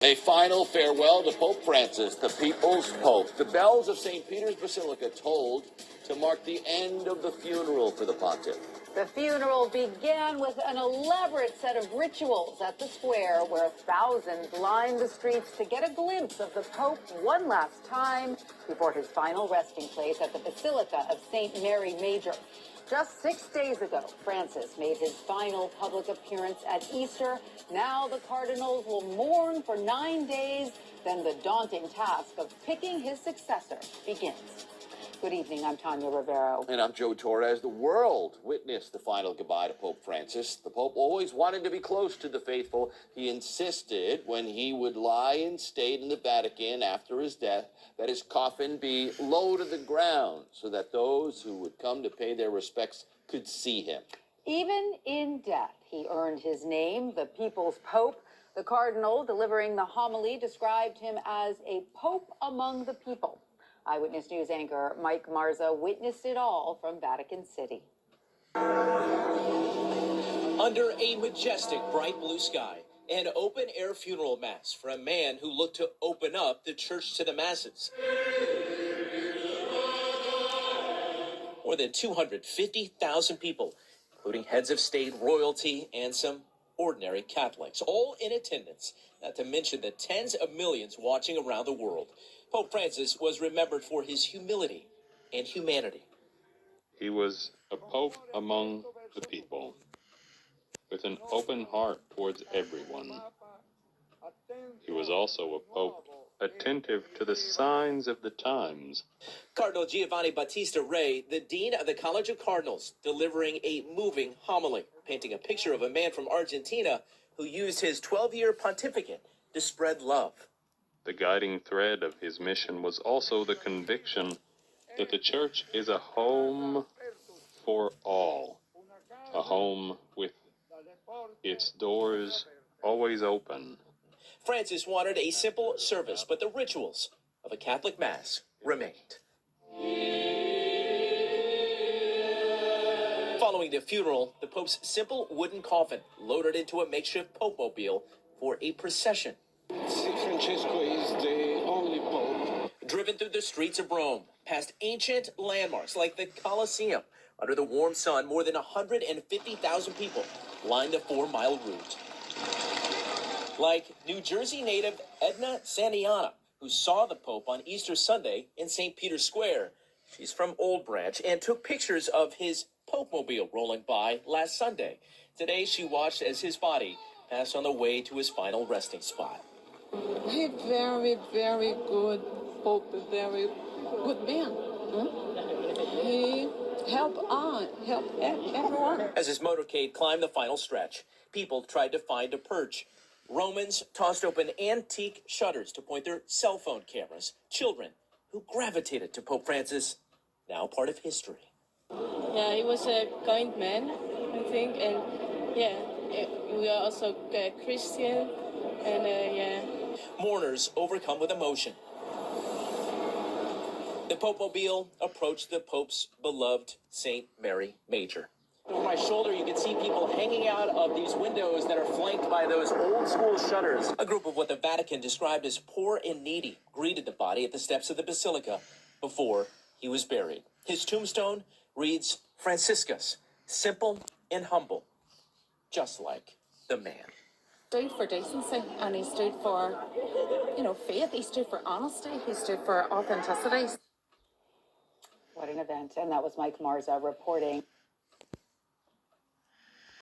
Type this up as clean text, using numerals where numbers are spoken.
A final farewell to Pope Francis, the people's pope. The bells of St. Peter's Basilica tolled to mark the end of the funeral for the pontiff. The funeral began with an elaborate set of rituals at the square where thousands lined the streets to get a glimpse of the Pope one last time before his final resting place at the Basilica of St. Mary Major. Just 6 days ago, Francis made his final public appearance at Easter. Now the cardinals will mourn for 9 days. Then the daunting task of picking his successor begins. Good evening, I'm Tanya Rivero. And I'm Joe Torres. The world witnessed the final goodbye to Pope Francis. The Pope always wanted to be close to the faithful. He insisted when he would lie in state in the Vatican after his death that his coffin be low to the ground so that those who would come to pay their respects could see him. Even in death, he earned his name, the people's pope. The cardinal delivering the homily described him as a pope among the people. Eyewitness News anchor Mike Marza witnessed it all from Vatican City. Under a majestic bright blue sky, an open-air funeral mass for a man who looked to open up the church to the masses. More than 250,000 people, including heads of state, royalty, and some ordinary Catholics, all in attendance, not to mention the tens of millions watching around the world. Pope Francis was remembered for his humility and humanity. He was a pope among the people, with an open heart towards everyone. He was also a pope attentive to the signs of the times. Cardinal Giovanni Battista Re, the dean of the College of Cardinals, delivering a moving homily, painting a picture of a man from Argentina who used his 12-year pontificate to spread love. The guiding thread of his mission was also the conviction that the church is a home for all, a home with its doors always open. Francis wanted a simple service, but the rituals of a Catholic Mass remained. Following the funeral, the Pope's simple wooden coffin loaded into a makeshift Pope-mobile for a procession. Francesco is the only Pope. Driven through the streets of Rome, past ancient landmarks like the Colosseum, under the warm sun, more than 150,000 people lined the 4-mile route. Like New Jersey native Edna Sandiana, who saw the Pope on Easter Sunday in St. Peter's Square. She's from Old Branch and took pictures of his Pope-mobile rolling by last Sunday. Today, she watched as his body passed on the way to his final resting spot. He's very, very good Pope, a very good man. He helped everyone. As his motorcade climbed the final stretch, people tried to find a perch. Romans tossed open antique shutters to point their cell phone cameras. Children who gravitated to Pope Francis, now part of history. Yeah, he was a kind man, I think, and yeah, we are also Christian, and yeah. Mourners overcome with emotion. The Pope-mobile approached the Pope's beloved St. Mary Major. Over my shoulder, you can see people hanging out of these windows that are flanked by those old-school shutters. A group of what the Vatican described as poor and needy greeted the body at the steps of the Basilica before he was buried. His tombstone reads, Franciscus, simple and humble, just like the man. Stood for decency, and he stood for, faith. He stood for honesty. He stood for authenticity. What an event. And that was Mike Marza reporting.